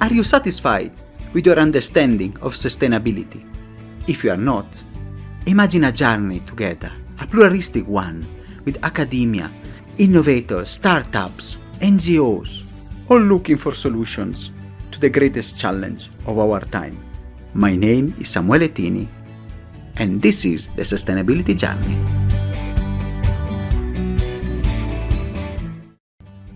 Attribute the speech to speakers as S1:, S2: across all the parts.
S1: Are you satisfied with your understanding of sustainability? If you are not, imagine a journey together, a pluralistic one, with academia, innovators, startups, NGOs, all looking for solutions to the greatest challenge of our time. My name is Samuele Tini, and this is the Sustainability Journey.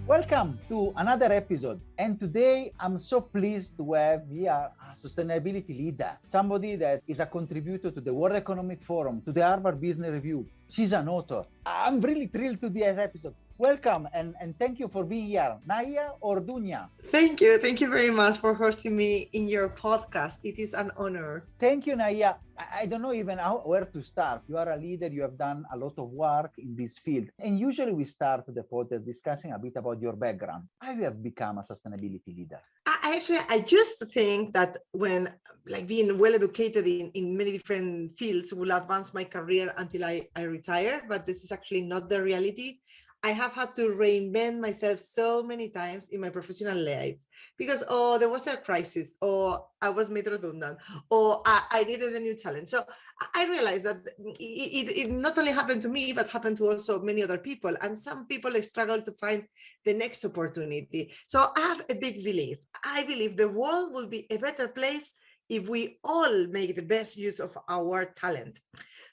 S1: Welcome to another episode, and today I'm so pleased to have here a sustainability leader, somebody that is a contributor to the World Economic Forum, to the Harvard Business Review. She's an author. I'm really thrilled to this episode. Welcome and thank you for being here, Nahia Orduña.
S2: Thank you. Thank you very much for hosting me in your podcast. It is an honor.
S1: Thank you, Nahia. I don't know even where to start. You are a leader. You have done a lot of work in this field. And usually we start the podcast discussing a bit about your background. How you have become a sustainability leader?
S2: I just think that when being well educated in many different fields will advance my career until I retire, but this is actually not the reality. I have had to reinvent myself so many times in my professional life because, there was a crisis, or I was made redundant, or I needed a new challenge. So I realized that it not only happened to me, but happened to also many other people. And some people struggle to find the next opportunity. So I have a big belief. I believe the world will be a better place if we all make the best use of our talent.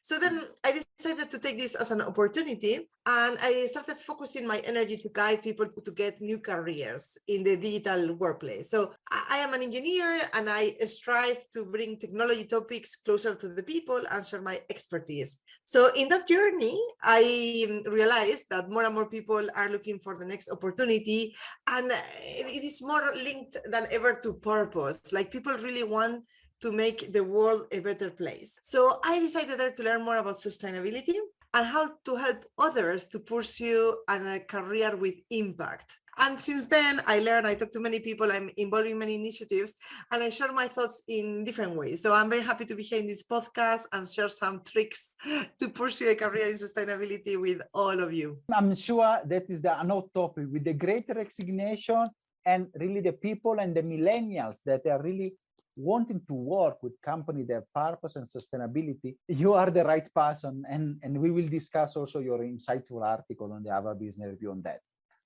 S2: So then I decided to take this as an opportunity, and I started focusing my energy to guide people to get new careers in the digital workplace. So I am an engineer, and I strive to bring technology topics closer to the people and share my expertise. So in that journey, I realized that more and more people are looking for the next opportunity, and it is more linked than ever to purpose. Like, people really want to make the world a better place. So I decided there to learn more about sustainability and how to help others to pursue a career with impact. And since then, I talk to many people, I'm involved in many initiatives, and I share my thoughts in different ways. So I'm very happy to be here in this podcast and share some tricks to pursue a career in sustainability with all of you.
S1: I'm sure that is the another topic with the great resignation, and really the people and the millennials that are really wanting to work with company, their purpose and sustainability. You are the right person, and we will discuss also your insightful article on the Harvard Business Review on that.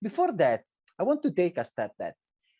S1: Before that, I want to take a step that,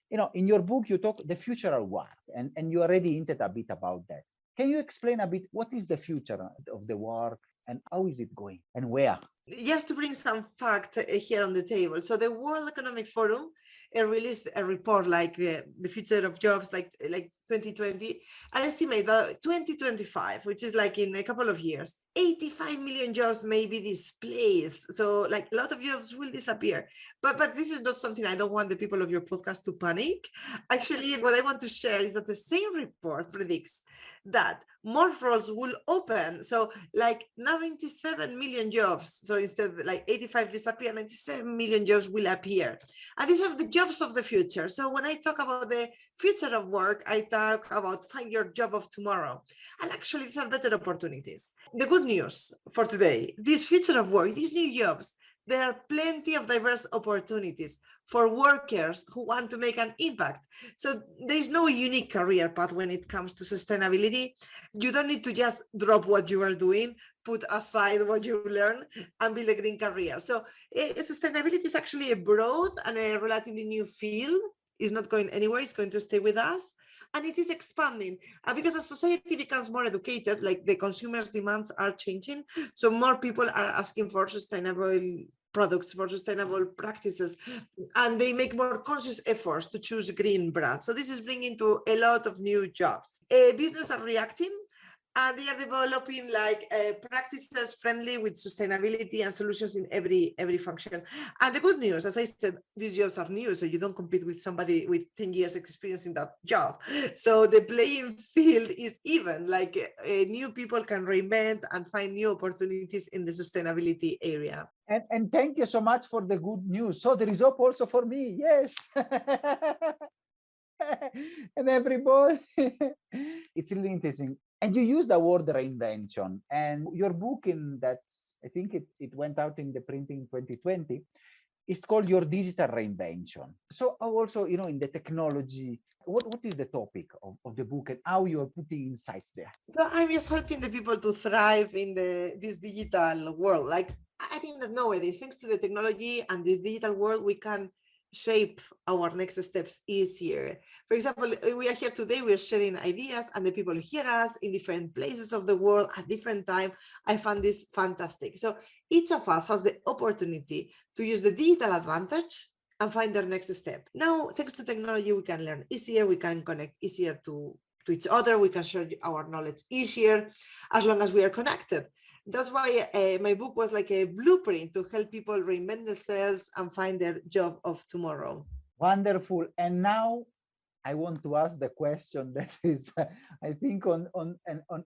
S1: in your book, you talk the future of work, and you already hinted a bit about that. Can you explain a bit what is the future of the work and how is it going and where?
S2: Just to bring some fact here on the table. So the World Economic Forum released a report the future of jobs like 2020. I estimate that 2025, which is in a couple of years, 85 million jobs may be displaced. So a lot of jobs will disappear. But this is not something I don't want the people of your podcast to panic. Actually, what I want to share is that the same report predicts that more roles will open. So 97 million jobs. So instead 85 disappear, 97 million jobs will appear. And these are the jobs of the future. So when I talk about the future of work, I talk about find your job of tomorrow. And actually, these are better opportunities. The good news for today, this future of work, these new jobs, there are plenty of diverse opportunities for workers who want to make an impact. So there is no unique career path when it comes to sustainability. You don't need to just drop what you are doing, put aside what you learn, and build a green career. So sustainability is actually a broad and a relatively new field. It's not going anywhere. It's going to stay with us. And it is expanding because as society becomes more educated, the consumers' demands are changing. So more people are asking for sustainable products, for sustainable practices, and they make more conscious efforts to choose green brands. So this is bringing to a lot of new jobs. Businesses are reacting, and they are developing practices friendly with sustainability and solutions in every function. And the good news, as I said, these jobs are new, so you don't compete with somebody with 10 years experience in that job. So the playing field is even, new people can reinvent and find new opportunities in the sustainability area.
S1: And thank you so much for the good news. So there is hope also for me. Yes. And everybody, it's really interesting. And you use the word reinvention, and your book I think it went out in the printing in 2020. It's called your digital reinvention. So also, in the technology, what is the topic of the book and how you are putting insights there?
S2: So I'm just helping the people to thrive in this digital world. Like I think that nowadays, thanks to the technology and this digital world, we can shape our next steps easier. For example, we are here today, we are sharing ideas and the people hear us in different places of the world at different time. I found this fantastic. So each of us has the opportunity to use the digital advantage and find their next step. Now, thanks to technology, we can learn easier, we can connect easier to each other, we can share our knowledge easier as long as we are connected. That's why my book was like a blueprint to help people reinvent themselves and find their job of tomorrow.
S1: Wonderful. And now I want to ask the question that is, I think, on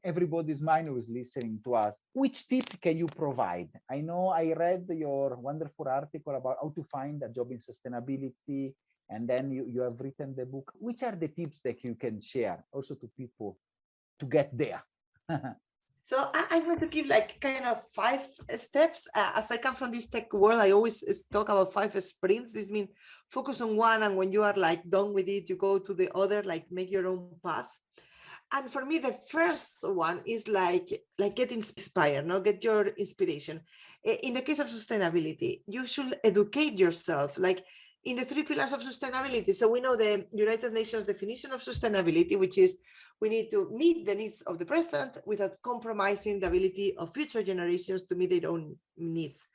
S1: everybody's mind who is listening to us. Which tip can you provide? I know I read your wonderful article about how to find a job in sustainability, and then you have written the book. Which are the tips that you can share also to people to get there?
S2: So I'm going to give like kind of 5 steps. As I come from this tech world, I always talk about 5 sprints. This means focus on one, and when you are like done with it, you go to the other, like make your own path. And for me, the first one is like get inspired, no, get your inspiration. In the case of sustainability, you should educate yourself, like in the 3 pillars of sustainability. So we know the United Nations definition of sustainability, which is we need to meet the needs of the present without compromising the ability of future generations to meet their own needs.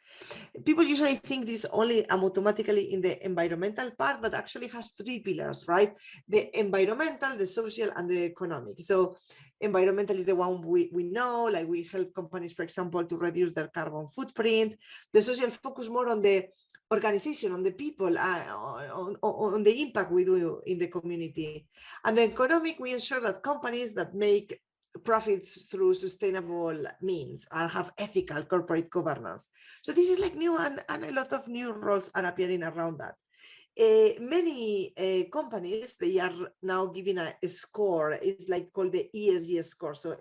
S2: People usually think this only automatically in the environmental part, but actually has 3 pillars, right? The environmental, the social, and the economic. So environmental is the one we know, like we help companies, for example, to reduce their carbon footprint. The social focus more on the organization, on the people, on the impact we do in the community. And the economic, we ensure that companies that make profits through sustainable means and have ethical corporate governance. So this is like new, and a lot of new roles are appearing around that. Many companies, they are now giving a score. It's like called the ESG score. So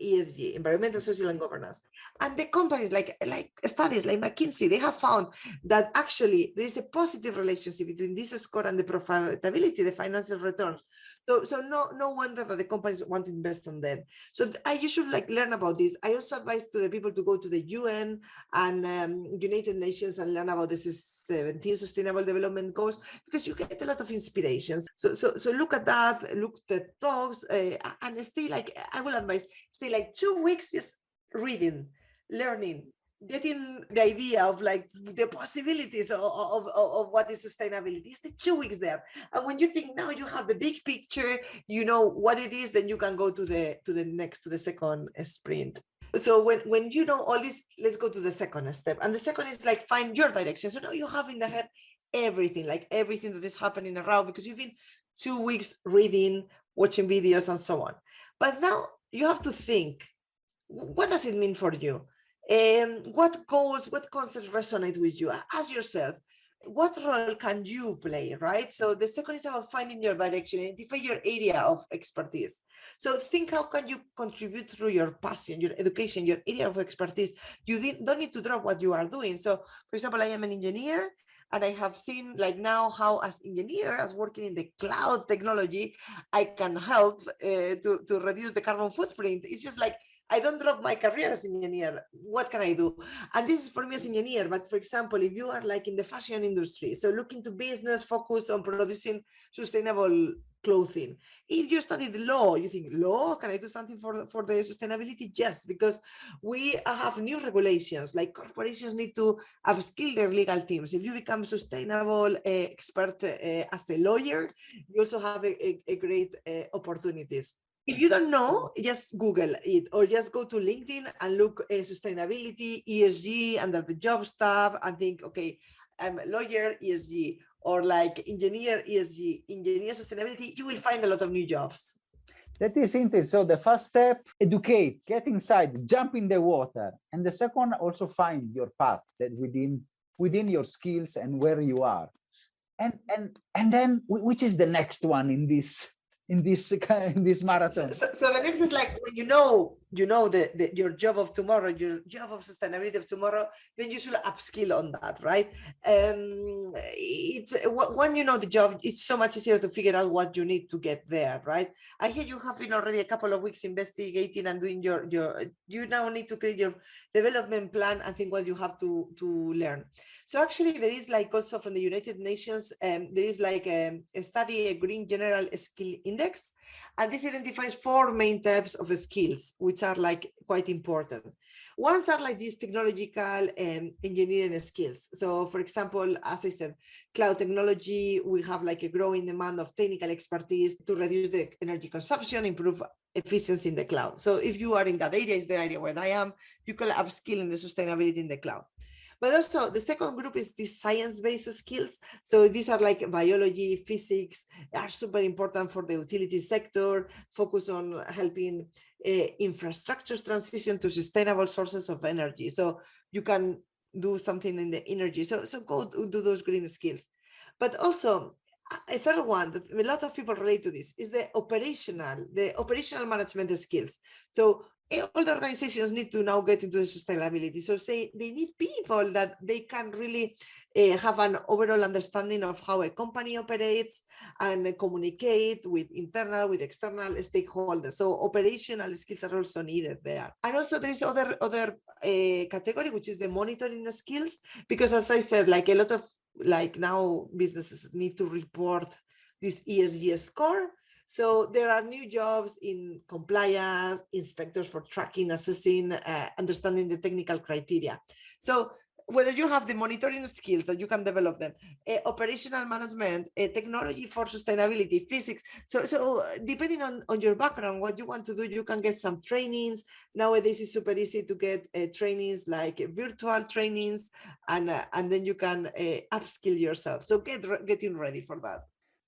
S2: ESG, environmental, social, and governance. And the companies like studies like McKinsey, they have found that actually there is a positive relationship between this score and the profitability, the financial returns. So no wonder that the companies want to invest on them. So you should like learn about this. I also advise to the people to go to the UN and United Nations and learn about this 17 Sustainable Development Goals, because you get a lot of inspirations. So look at that, look at the talks, and stay like, I will advise, stay like 2 weeks just reading, learning, getting the idea of like the possibilities of what is sustainability. It's the 2 weeks there. And when you think now you have the big picture, you know what it is, then you can go to the second sprint. So when you know all this, let's go to the second step. And the second is like find your direction. So now you have in the head everything that is happening around, because you've been 2 weeks reading, watching videos, and so on. But now you have to think, what does it mean for you? What goals, what concepts resonate with you? Ask yourself, what role can you play, right? So the second is about finding your direction, identify your area of expertise. So think, how can you contribute through your passion, your education, your area of expertise? You don't need to drop what you are doing. So for example, I am an engineer, and I have seen like now how as engineer, as working in the cloud technology, I can help to reduce the carbon footprint. It's just like, I don't drop my career as engineer. What can I do? And this is for me as engineer. But for example, if you are like in the fashion industry, so look into business, focus on producing sustainable clothing. If you studied law, you think, law, can I do something for the sustainability? Yes, because we have new regulations, like corporations need to upskill their legal teams. If you become sustainable expert as a lawyer, you also have a great opportunities. If you don't know, just Google it, or just go to LinkedIn and look sustainability, ESG under the jobs tab, and think, okay, I'm a lawyer, ESG, or like engineer, ESG, engineer sustainability. You will find a lot of new jobs.
S1: That is interesting. So the first step, educate, get inside, jump in the water. And the second, also find your path that within your skills and where you are. And then which is the next one in this in this marathon.
S2: So the next is like when you know your job of tomorrow, your job of sustainability of tomorrow, then you should upskill on that, right? It's when you know the job, it's so much easier to figure out what you need to get there, right? I hear you have been already a couple of weeks investigating and doing your you now need to create your development plan and think what you have to learn. So actually there is like also from the United Nations, there is like a study, a Green General Skill Index, and this identifies 4 main types of skills, which are like quite important. Ones are like these technological and engineering skills. So for example, as I said, cloud technology, we have like a growing demand of technical expertise to reduce the energy consumption, improve efficiency in the cloud. So if you are in that area, is the area where I am, you can upskill in the sustainability in the cloud. But also the second group is the science-based skills. So these are like biology, physics, are super important for the utility sector, focus on helping infrastructures transition to sustainable sources of energy. So you can do something in the energy. So go do those green skills. But also a third one that a lot of people relate to this is the operational management skills. So all the organizations need to now get into the sustainability. So say they need people that they can really have an overall understanding of how a company operates and communicate with internal, with external stakeholders. So operational skills are also needed there. And also there is other category, which is the monitoring skills, because as I said, like a lot of like now businesses need to report this ESG score. So there are new jobs in compliance, inspectors for tracking, assessing, understanding the technical criteria. So whether you have the monitoring skills that you can develop them, operational management, technology for sustainability, physics. So depending on your background, what you want to do, you can get some trainings. Nowadays it's super easy to get trainings like virtual trainings, and then you can upskill yourself. So getting ready for that.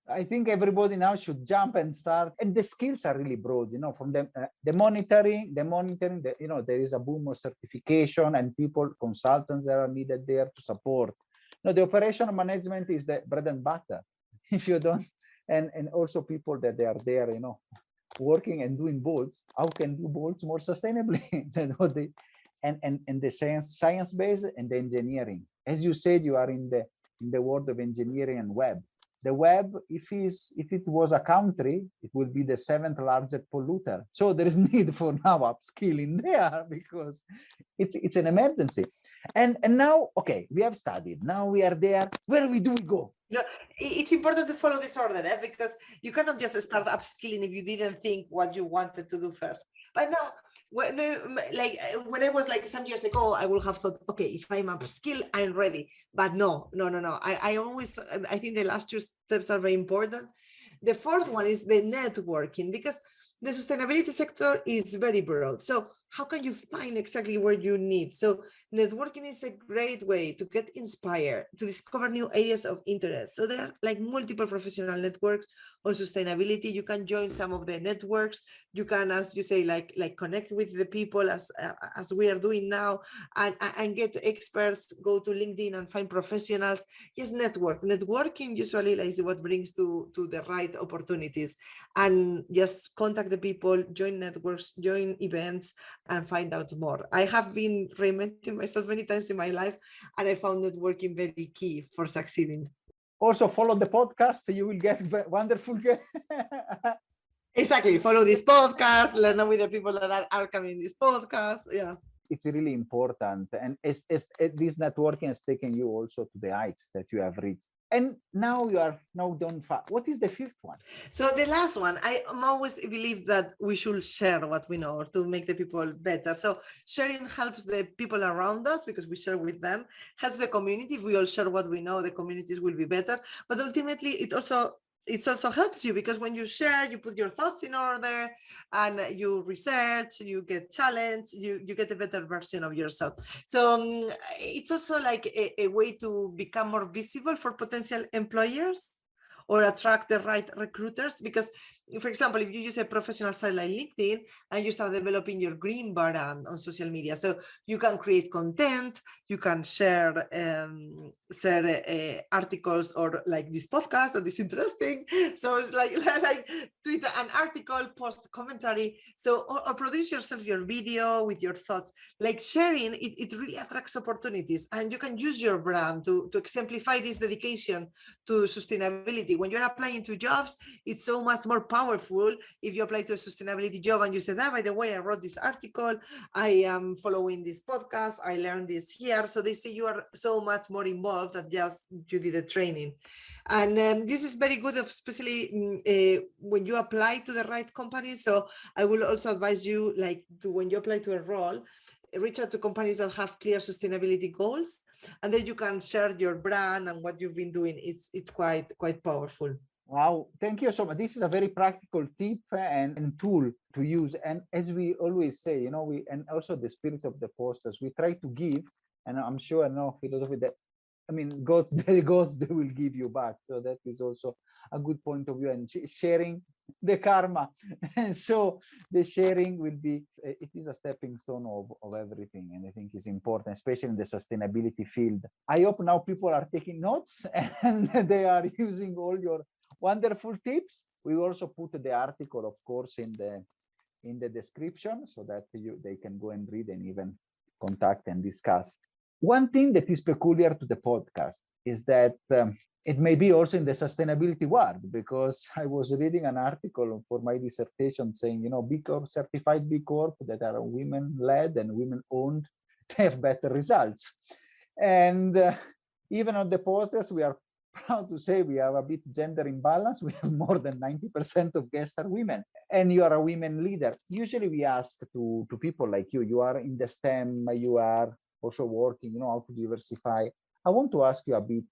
S1: I think everybody now should jump and start. And the skills are really broad, from the monitoring, there is a boom of certification and people, consultants that are needed there to support. The operational management is the bread and butter. If you don't, and also people that they are there, working and doing bolts, how can do bolts more sustainably? And the science-based and the engineering. As you said, you are in the world of engineering and web. The web, if it was a country, it would be the 7th largest polluter. So there is need for now upskilling there because it's an emergency. And now, okay, we have studied. Now we are there. Where do we go?
S2: It's important to follow this order, because you cannot just start upskilling if you didn't think what you wanted to do first. But now, when I was like some years ago, I would have thought, okay, if I'm upskilled, I'm ready. But no. I think the last 2 steps are very important. The fourth one is the networking, because the sustainability sector is very broad. So how can you find exactly where you need? So networking is a great way to get inspired, to discover new areas of interest. So there are like multiple professional networks on sustainability. You can join some of the networks. You can, as you say, like connect with the people as we are doing now, and get experts. Go to LinkedIn and find professionals. Yes, networking usually is what brings to the right opportunities. And just contact the people, join networks, join events, and find out more. I have been reinventing myself many times in my life, and I found networking very key for succeeding.
S1: Also follow the podcast, you will get wonderful.
S2: Exactly, follow this podcast, learn with the people that are coming in this podcast. Yeah.
S1: It's really important, and this networking has taken you also to the heights that you have reached. And now you are done. What is the 5th one?
S2: So the last one, I always believe that we should share what we know to make the people better. So sharing helps the people around us because we share with them, helps the community. If we all share what we know, the communities will be better. But ultimately, it also helps you, because when you share, you put your thoughts in order, and you research, you get challenged, you get a better version of yourself. So it's also like a way to become more visible for potential employers or attract the right recruiters, because for example, if you use a professional site like LinkedIn and you start developing your green brand on social media, so you can create content, you can share articles, or like this podcast that is interesting. So it's like tweet an article, post commentary, so or produce yourself your video with your thoughts. Like sharing, it really attracts opportunities, and you can use your brand to exemplify this dedication to sustainability. When you're applying to jobs, it's so much more powerful if you apply to a sustainability job and you say, by the way, I wrote this article, I am following this podcast, I learned this here. So they say you are so much more involved than just you did the training. And this is very good, especially when you apply to the right company. So I will also advise you, like, when you apply to a role, reach out to companies that have clear sustainability goals, and then you can share your brand and what you've been doing. It's quite powerful.
S1: Wow, thank you so much. This is a very practical tip and tool to use. And as we always say, and also the spirit of the posters, we try to give, and I'm sure philosophy that, gods, they will give you back. So that is also a good point of view, and sharing the karma. And so the sharing will be, it is a stepping stone of everything. And I think it's important, especially in the sustainability field. I hope now people are taking notes and they are using all your wonderful tips. We also put the article, of course, in the description, so that they can go and read and even contact and discuss. One thing that is peculiar to the podcast is that it may be also in the sustainability world, because I was reading an article for my dissertation saying, B Corp, certified B Corp that are women-led and women-owned, they have better results. And even on the posters, we are proud to say we have a bit gender imbalance. We have more than 90% of guests are women, and you are a women leader. Usually we ask to people like you are in the STEM, you are also working, how to diversify. I want to ask you a bit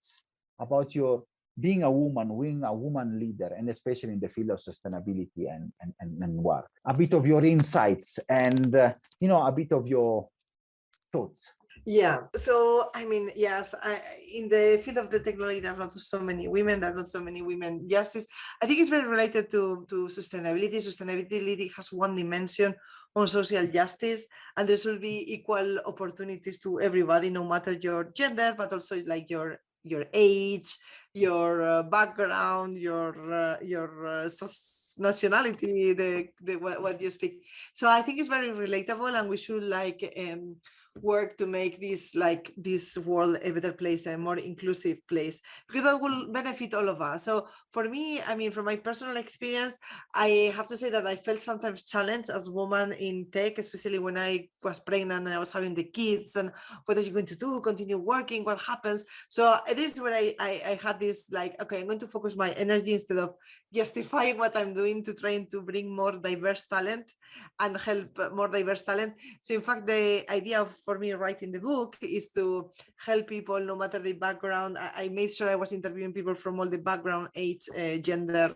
S1: about your being a woman leader, and especially in the field of sustainability and work. A bit of your insights and, a bit of your thoughts.
S2: Yeah, so yes, in the field of the technology, there are not so many women, there are not so many women justice. I think it's very related to sustainability. Sustainability has one dimension on social justice, and there should be equal opportunities to everybody, no matter your gender, but also like your age, your background, your nationality, what you speak. So I think it's very relatable, and we should work to make this world a better place, a more inclusive place, because that will benefit all of us. So for me, from my personal experience, I have to say that I felt sometimes challenged as a woman in tech, especially when I was pregnant and I was having the kids, and what are you going to do? Continue working? What happens? So this is where I had this okay, I'm going to focus my energy, instead of justifying what I'm doing, to trying to bring more diverse talent and help more diverse talent. So in fact, the idea for me writing the book is to help people, no matter the background. I made sure I was interviewing people from all the background, age, gender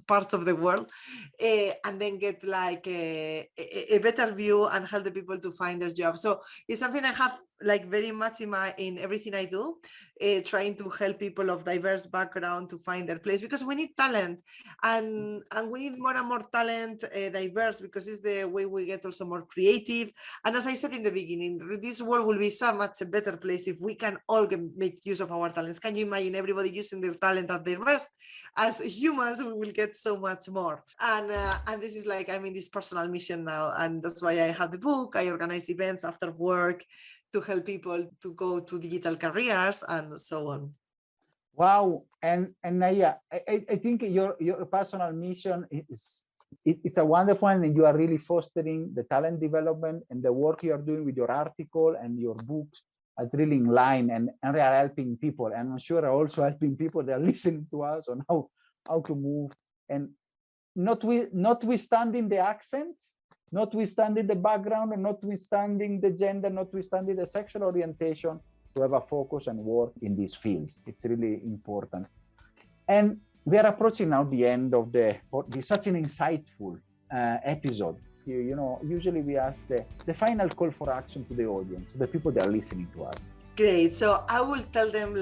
S2: parts of the world, and then get a better view and help the people to find their job. So it's something I have very much in everything I do, trying to help people of diverse background to find their place, because we need talent, and we need more and more talent, diverse, because it's the way we get also more creative. And as I said in the beginning, this world will be so much a better place if we can all make use of our talents. Can you imagine everybody using their talent at their best? As humans, we will get so much more. And this is this personal mission now, and that's why I have the book. I organize events after work to help people to go to digital careers and so on.
S1: Wow. And Nahia, I think your personal mission it's a wonderful one, and you are really fostering the talent development, and the work you are doing with your article and your books. It's really in line, and they are helping people, and I'm sure are also helping people that are listening to us on how to move, and notwithstanding the accents, notwithstanding the background, and notwithstanding the gender, notwithstanding the sexual orientation, to have a focus and work in these fields. It's really important. And we are approaching now the end of such an insightful episode. Usually we ask the final call for action to the audience, the people that are listening to us.
S2: Great. So I will tell them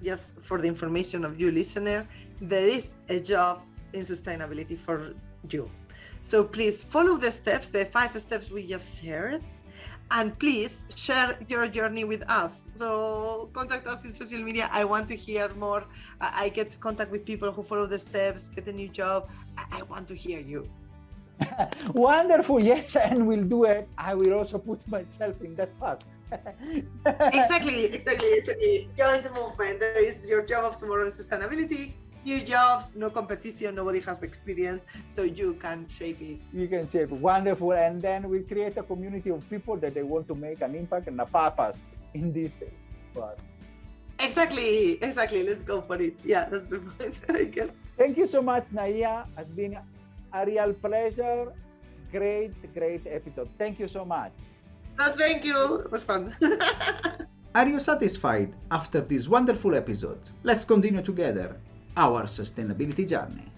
S2: just for the information of you listener, there is a job in sustainability for you. So please follow the steps, the 5 steps we just shared, and please share your journey with us. So contact us in social media. I want to hear more. I get contact with people who follow the steps, get a new job. I want to hear you.
S1: Wonderful, yes, and we'll do it. I will also put myself in that path.
S2: Exactly. Join the movement. There is your job of tomorrow in sustainability. New jobs, no competition, nobody has the experience, so you can shape it.
S1: You can say wonderful, and then we create a community of people that they want to make an impact and a purpose in this part.
S2: Exactly. Let's go for it. Yeah, that's the point.
S1: Thank you so much, Nahia. It's been a real pleasure. Great episode. Thank you so much.
S2: No, thank you. It was fun.
S1: Are you satisfied after this wonderful episode? Let's continue together our sustainability journey.